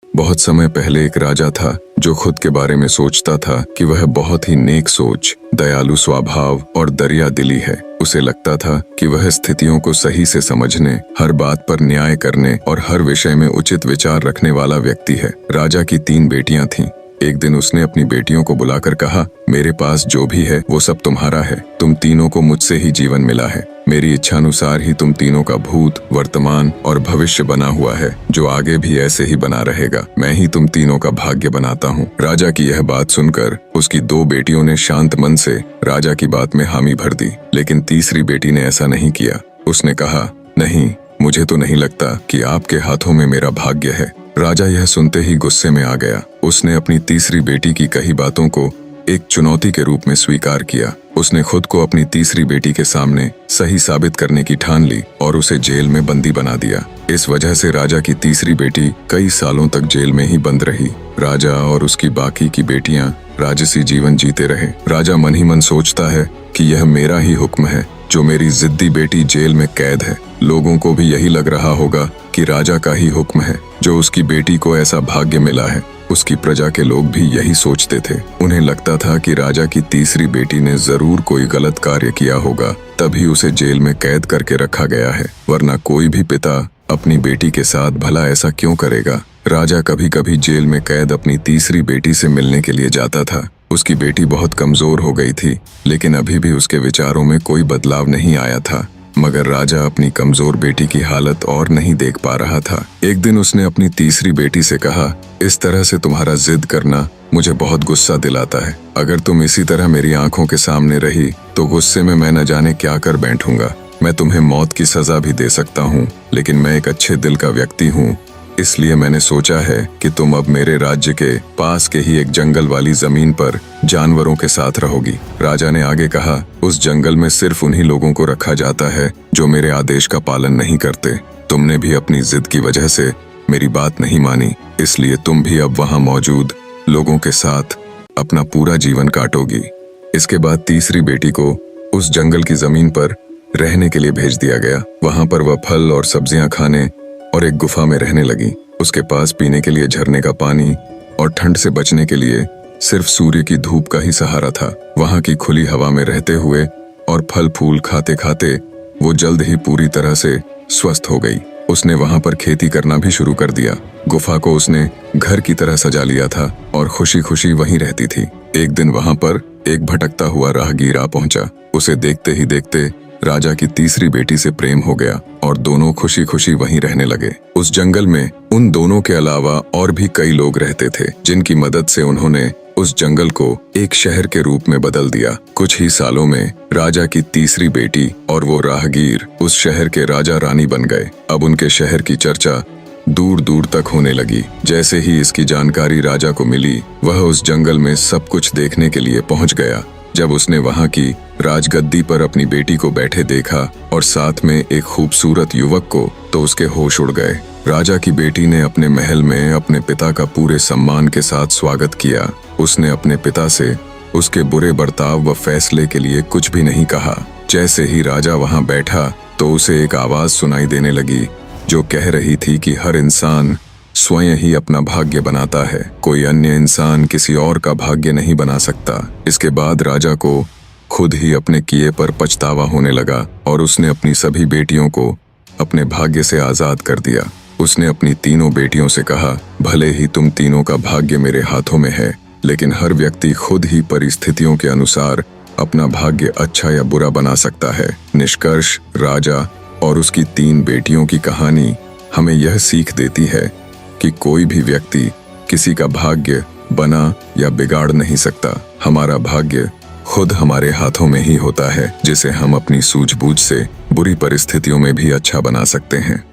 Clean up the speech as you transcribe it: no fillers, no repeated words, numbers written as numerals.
बहुत समय पहले एक राजा था जो खुद के बारे में सोचता था कि वह बहुत ही नेक सोच, दयालु स्वभाव और दरिया दिली है। उसे लगता था कि वह स्थितियों को सही से समझने, हर बात पर न्याय करने और हर विषय में उचित विचार रखने वाला व्यक्ति है। राजा की 3 बेटियां थीं। एक दिन उसने अपनी बेटियों को बुलाकर कहा, मेरे पास जो भी है वो सब तुम्हारा है। तुम तीनों को मुझसे ही जीवन मिला है। मेरी इच्छानुसार ही तुम तीनों का भूत, वर्तमान और भविष्य बना हुआ है, जो आगे भी ऐसे ही बना रहेगा। मैं ही तुम तीनों का भाग्य बनाता हूँ। राजा की यह बात सुनकर उसकी 2 बेटियों ने शांत मन से राजा की बात में हामी भर दी, लेकिन तीसरी बेटी ने ऐसा नहीं किया। उसने कहा, नहीं, मुझे तो नहीं लगता कि आपके हाथों में मेरा भाग्य है। राजा यह सुनते ही गुस्से में आ गया। उसने अपनी तीसरी बेटी की कही बातों को एक चुनौती के रूप में स्वीकार किया। उसने खुद को अपनी तीसरी बेटी के सामने सही साबित करने की ठान ली और उसे जेल में बंदी बना दिया। इस वजह से राजा की तीसरी बेटी कई सालों तक जेल में ही बंद रही। राजा और उसकी बाकी की बेटियां राजसी जीवन जीते रहे। राजा मन ही मन सोचता है कि यह मेरा ही हुक्म है जो मेरी जिद्दी बेटी जेल में कैद है। लोगों को भी यही लग रहा होगा कि राजा का ही हुक्म है जो उसकी बेटी को ऐसा भाग्य मिला है। उसकी प्रजा के लोग भी यही सोचते थे। उन्हें लगता था कि राजा की तीसरी बेटी ने जरूर कोई गलत कार्य किया होगा, तभी उसे जेल में कैद करके रखा गया है, वरना कोई भी पिता अपनी बेटी के साथ भला ऐसा क्यों करेगा। राजा कभी कभी जेल में कैद अपनी तीसरी बेटी से मिलने के लिए जाता था। उसकी बेटी बहुत कमजोर हो गई थी, लेकिन अभी भी उसके विचारों में कोई बदलाव नहीं आया था। मगर राजा अपनी कमजोर बेटी की हालत और नहीं देख पा रहा था। एक दिन उसने अपनी तीसरी बेटी से कहा, इस तरह से तुम्हारा जिद करना मुझे बहुत गुस्सा दिलाता है। अगर तुम इसी तरह मेरी आंखों के सामने रही तो गुस्से में मैं न जाने क्या कर बैठूंगा। मैं तुम्हें मौत की सजा भी दे सकता हूँ, लेकिन मैं एक अच्छे दिल का व्यक्ति हूँ, इसलिए मैंने सोचा है कि तुम अब मेरे राज्य के पास के ही एक जंगल वाली जमीन पर जानवरों के साथ रहोगी। राजा ने आगे कहा, उस जंगल में सिर्फ उन्हीं लोगों को रखा जाता है जो मेरे आदेश का पालन नहीं करते। तुमने भी अपनी जिद की वजह से मेरी बात नहीं मानी, इसलिए तुम भी अब वहां मौजूद लोगों के साथ अपना पूरा जीवन काटोगी। इसके बाद तीसरी बेटी को उस जंगल की जमीन पर रहने के लिए भेज दिया गया। वहां पर वह फल और सब्जियां खाने और एक गुफा में रहने लगी। उसके पास पीने के लिए झरने का पानी और ठंड से बचने के लिए सिर्फ सूर्य की धूप का ही सहारा था। वहां की खुली हवा में रहते हुए और फल फूल खाते खाते वो जल्द ही पूरी तरह से स्वस्थ हो गई। उसने वहां पर खेती करना भी शुरू कर दिया। गुफा को उसने घर की तरह सजा लिया था और खुशी खुशी वहीं रहती थी। एक दिन वहां पर एक भटकता हुआ राहगीर आ पहुंचा। उसे देखते ही देखते राजा की तीसरी बेटी से प्रेम हो गया और दोनों खुशी खुशी वहीं रहने लगे। उस जंगल में उन दोनों के अलावा और भी कई लोग रहते थे, जिनकी मदद से उन्होंने उस जंगल को एक शहर के रूप में बदल दिया। कुछ ही सालों में राजा की तीसरी बेटी और वो राहगीर उस शहर के राजा रानी बन गए। अब उनके शहर की चर्चा दूर दूर तक होने लगी। जैसे ही इसकी जानकारी राजा को मिली, वह उस जंगल में सब कुछ देखने के लिए पहुंच गया। जब उसने वहां की राजगद्दी पर अपनी बेटी को बैठे देखा और साथ में एक खूबसूरत युवक को, तो उसके होश उड़ गए। राजा की बेटी ने अपने महल में अपने पिता का पूरे सम्मान के साथ स्वागत किया। उसने अपने पिता से उसके बुरे बर्ताव व फैसले के लिए कुछ भी नहीं कहा। जैसे ही राजा वहां बैठा तो उसे एक आवाज सुनाई देने लगी जो कह रही थी कि हर इंसान स्वयं ही अपना भाग्य बनाता है, कोई अन्य इंसान किसी और का भाग्य नहीं बना सकता। इसके बाद राजा को खुद ही अपने किए पर पछतावा होने लगा और उसने अपनी सभी बेटियों को अपने भाग्य से आजाद कर दिया। उसने अपनी तीनों बेटियों से कहा, भले ही तुम तीनों का भाग्य मेरे हाथों में है, लेकिन हर व्यक्ति खुद ही परिस्थितियों के अनुसार अपना भाग्य अच्छा या बुरा बना सकता है। निष्कर्ष, राजा और उसकी 3 बेटियों की कहानी हमें यह सीख देती है कि कोई भी व्यक्ति किसी का भाग्य बना या बिगाड़ नहीं सकता। हमारा भाग्य खुद हमारे हाथों में ही होता है, जिसे हम अपनी सूझबूझ से बुरी परिस्थितियों में भी अच्छा बना सकते हैं।